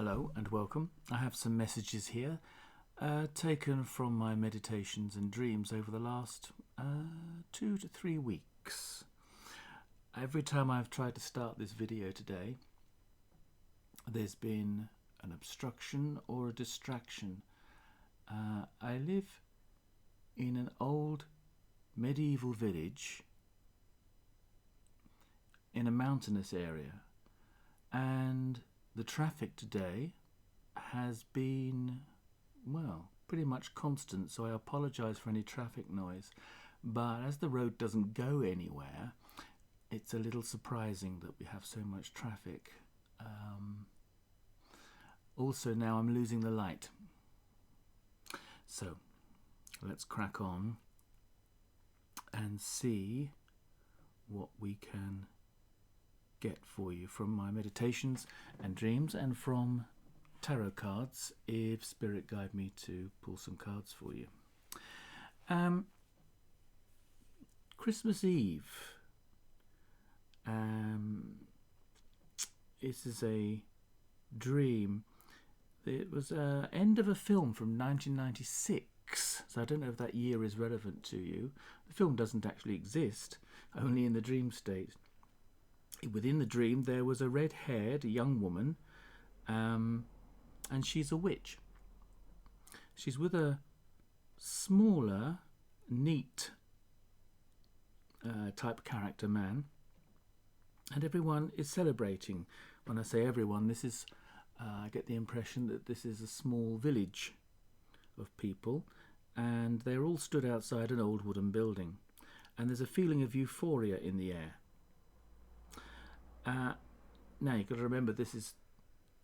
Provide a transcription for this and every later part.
Hello and welcome. I have some messages here taken from my meditations and dreams over the last 2 to 3 weeks. Every time I've tried to start this video today, there's been an obstruction or a distraction. I live in an old medieval village in a mountainous area, and the traffic today has been, well, pretty much constant, so I apologise for any traffic noise. But as the road doesn't go anywhere, it's a little surprising that we have so much traffic. Also, now I'm losing the light. So, let's crack on and see what we can get for you from my meditations and dreams, and from tarot cards if Spirit guide me to pull some cards for you. Christmas Eve. This is a dream. It was end of a film from 1996, so I don't know if that year is relevant to you. The film doesn't actually exist, only in the dream state. Within the dream there was a red-haired young woman, and she's a witch. She's with a smaller, neat type character man, and everyone is celebrating. When I say everyone, this is I get the impression that this is a small village of people, and they're all stood outside an old wooden building, and there's a feeling of euphoria in the air. Now you've got to remember,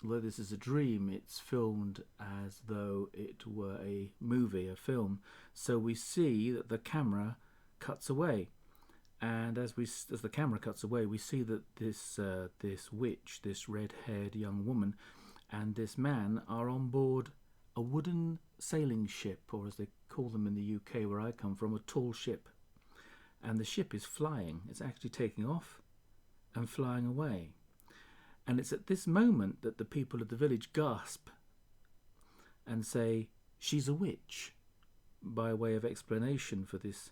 although this is a dream, it's filmed as though it were a movie, a film. So we see that the camera cuts away, and as the camera cuts away, we see that this witch, this red-haired young woman, and this man are on board a wooden sailing ship, or as they call them in the UK where I come from, a tall ship. And the ship is flying. It's actually taking off and flying away. And it's at this moment that the people of the village gasp and say, "She's a witch," by way of explanation for this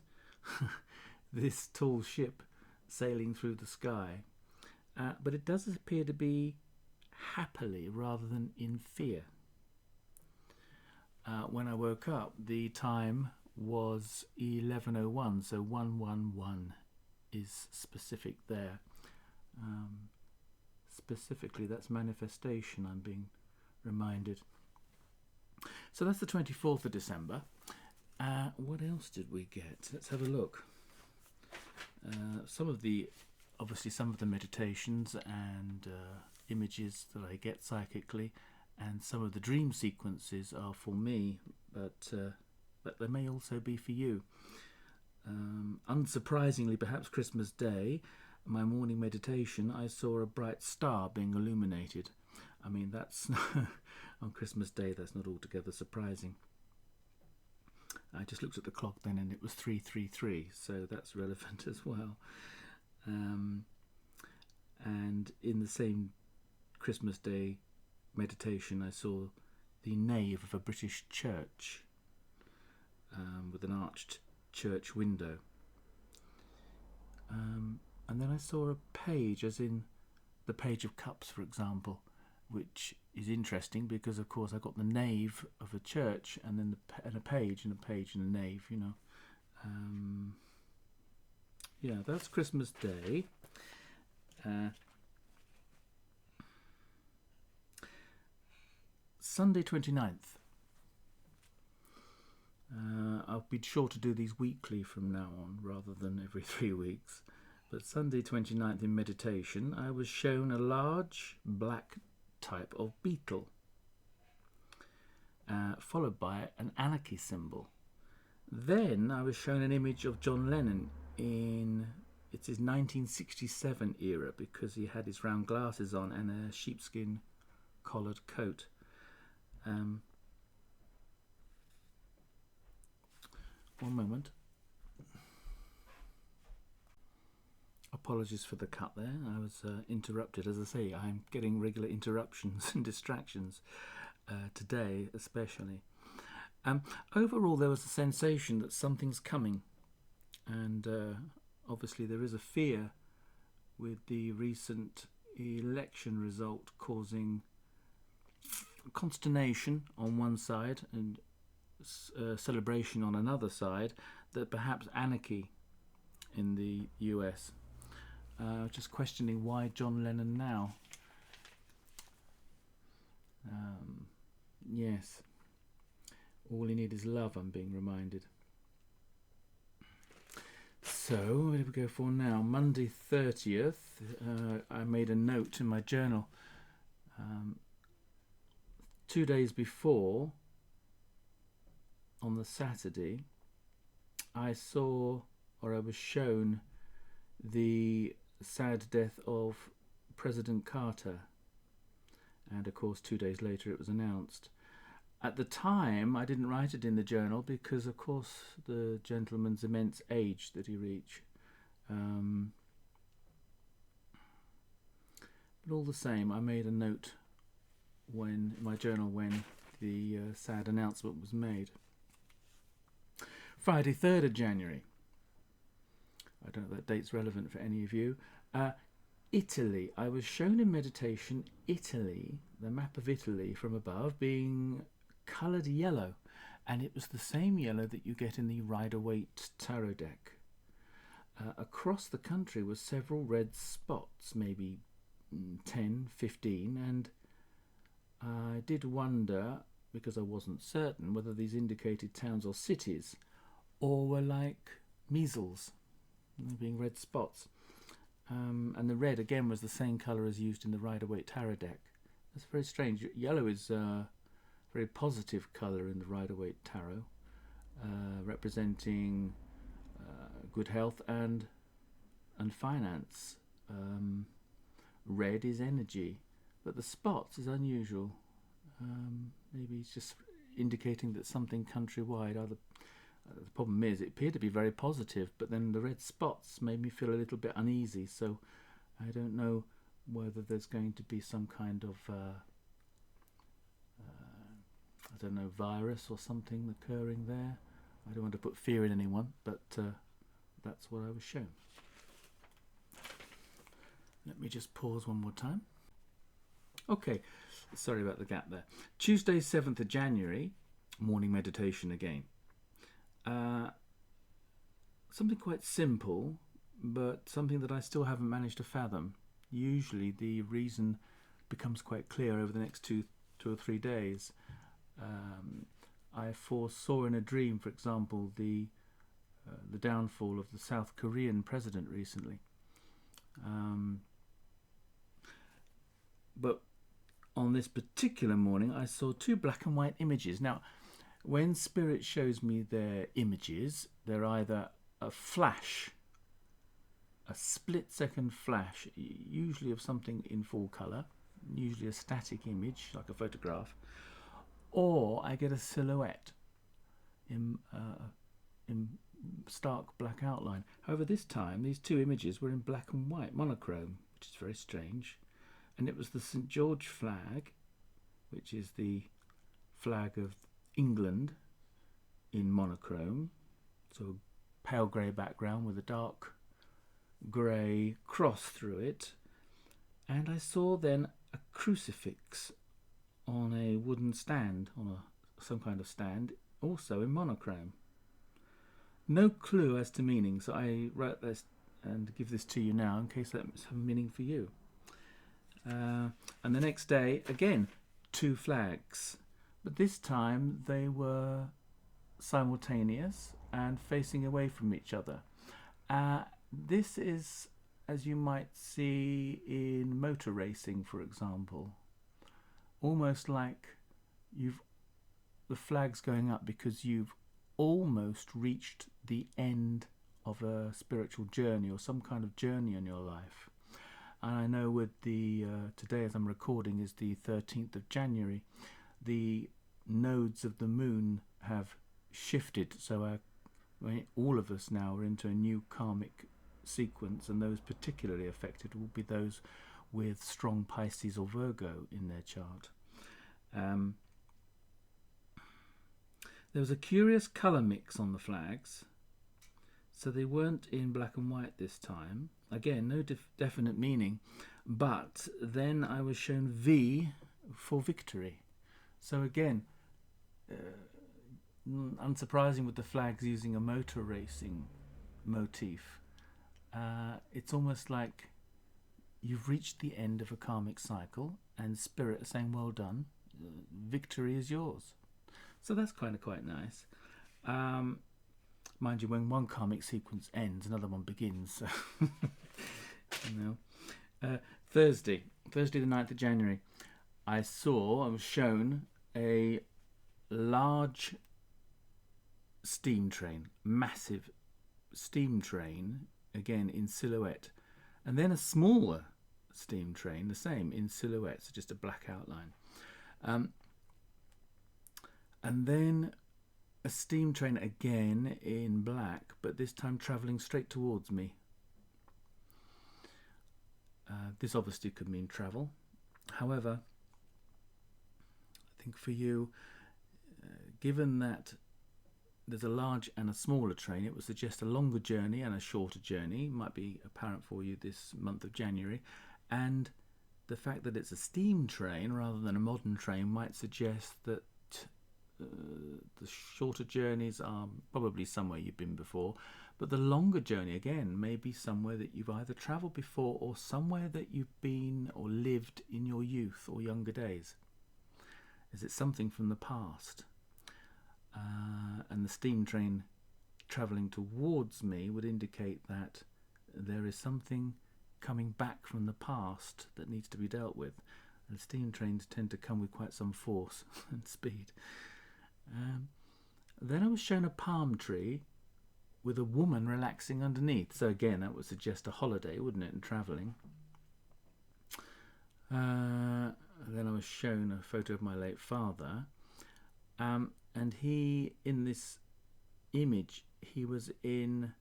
this tall ship sailing through the sky. But it does appear to be happily rather than in fear. When I woke up, the time was 11:01, so 111 is specific there. Specifically, that's manifestation, I'm being reminded. So that's the 24th of December. What else did we get? Let's have a look. Some of the meditations and images that I get psychically, and some of the dream sequences are for me, but they may also be for you. Unsurprisingly, perhaps Christmas Day, my morning meditation, I saw a bright star being illuminated. I mean, that's on Christmas Day, that's not altogether surprising. I just looked at the clock then, and it was 3:33, so that's relevant as well. And in the same Christmas Day meditation, I saw the nave of a British church with an arched church window. And then I saw a page, as in the Page of Cups, for example, which is interesting because, of course, I got the nave of a church and then a page and a nave, you know. Yeah, that's Christmas Day. Sunday 29th. I'll be sure to do these weekly from now on rather than every 3 weeks. But Sunday 29th in meditation, I was shown a large black type of beetle, followed by an anarchy symbol. Then I was shown an image of John Lennon it's his 1967 era, because he had his round glasses on and a sheepskin collared coat. One moment. Apologies for the cut there. I was interrupted. As I say, I'm getting regular interruptions and distractions today, especially. Overall, there was a sensation that something's coming, and obviously there is a fear with the recent election result causing consternation on one side and celebration on another side, that perhaps anarchy in the US. Just questioning why John Lennon now. Yes, all you need is love, I'm being reminded. So, where do we go for now? Monday 30th, I made a note in my journal 2 days before, on the Saturday, I saw, or I was shown, the sad death of President Carter. And of course 2 days later it was announced. At the time I didn't write it in the journal because of course the gentleman's immense age that he reached. But all the same, I made a note in my journal when the sad announcement was made. Friday 3rd of January. I don't know if that date's relevant for any of you. Italy. I was shown in meditation Italy, the map of Italy from above, being coloured yellow, and it was the same yellow that you get in the Rider-Waite tarot deck. Across the country were several red spots, maybe 10, 15, and I did wonder, because I wasn't certain, whether these indicated towns or cities, or were like measles, being red spots. And the red again was the same colour as used in the Rider-Waite tarot deck. That's very strange. Yellow is a very positive colour in the Rider-Waite tarot, representing good health and finance. Red is energy, but the spots is unusual. Maybe it's just indicating that something countrywide. The problem is it appeared to be very positive, but then the red spots made me feel a little bit uneasy, so I don't know whether there's going to be some kind of I don't know, virus or something occurring there. I don't want to put fear in anyone, but that's what I was shown. Let me just pause one more time. Okay, sorry about the gap there. Tuesday 7th of January, morning meditation again. Something quite simple, but something that I still haven't managed to fathom. Usually the reason becomes quite clear over the next two or 3 days. I foresaw in a dream, for example, the downfall of the South Korean president recently. But on this particular morning, I saw 2 black and white images. Now, when Spirit shows me their images, they're either a flash, a split-second flash, usually of something in full colour, usually a static image, like a photograph, or I get a silhouette in stark black outline. However, this time, these 2 images were in black and white, monochrome, which is very strange. And it was the St. George flag, which is the flag of England, in monochrome, so pale grey background with a dark grey cross through it, and I saw then a crucifix on a wooden stand, on some kind of stand, also in monochrome. No clue as to meaning, so I wrote this and give this to you now in case that has some meaning for you. And the next day, again, 2 flags, but this time they were simultaneous and facing away from each other. This is, as you might see in motor racing, for example, almost like the flag's going up because you've almost reached the end of a spiritual journey or some kind of journey in your life. And I know with the today, as I'm recording, is the 13th of January, the nodes of the moon have shifted, so all of us now are into a new karmic sequence, and those particularly affected will be those with strong Pisces or Virgo in their chart. There was a curious colour mix on the flags, so they weren't in black and white this time. Again, no definite meaning, but then I was shown V for victory. So again, unsurprising with the flags using a motor racing motif. It's almost like you've reached the end of a karmic cycle and Spirit is saying, well done, victory is yours. So that's kind of quite nice. Mind you, when one karmic sequence ends, another one begins. So you know. Thursday the 9th of January, I was shown a large steam train, massive steam train, again in silhouette, and then a smaller steam train, the same in silhouette, so just a black outline, and then a steam train again in black, but this time travelling straight towards me. This obviously could mean travel. However, I think for you, given that there's a large and a smaller train, it would suggest a longer journey and a shorter journey. Might be apparent for you this month of January. And the fact that it's a steam train rather than a modern train might suggest that the shorter journeys are probably somewhere you've been before, but the longer journey again may be somewhere that you've either travelled before or somewhere that you've been or lived in your youth or younger days. Is it something from the past? And the steam train travelling towards me would indicate that there is something coming back from the past that needs to be dealt with. And steam trains tend to come with quite some force and speed. Then I was shown a palm tree with a woman relaxing underneath. So again, that would suggest a holiday, wouldn't it, and travelling. Then I was shown a photo of my late father. And he, in this image, he was in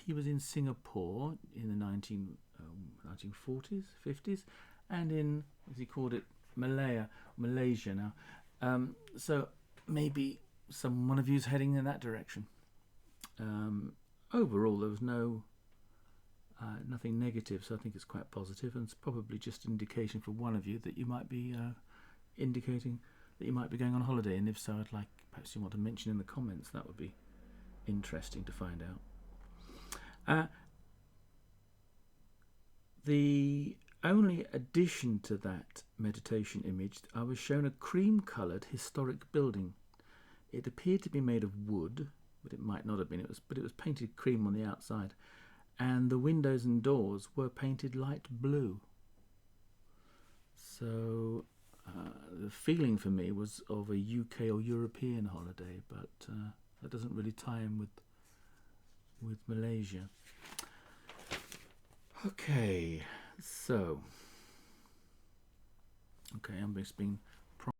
he was in Singapore in the 1940s, 50s, and in, as he called it, Malaysia now. So maybe one of you's heading in that direction. Overall, there was nothing negative, so I think it's quite positive, and it's probably just an indication for one of you that you might be indicating that you might be going on holiday, and if so, I'd like perhaps you want to mention in the comments. That would be interesting to find out. The only addition to that meditation image, I was shown a cream-coloured historic building. It appeared to be made of wood, but it might not have been. But it was painted cream on the outside, and the windows and doors were painted light blue. So the feeling for me was of a UK or European holiday, but that doesn't really tie in with Malaysia. Okay, I'm just being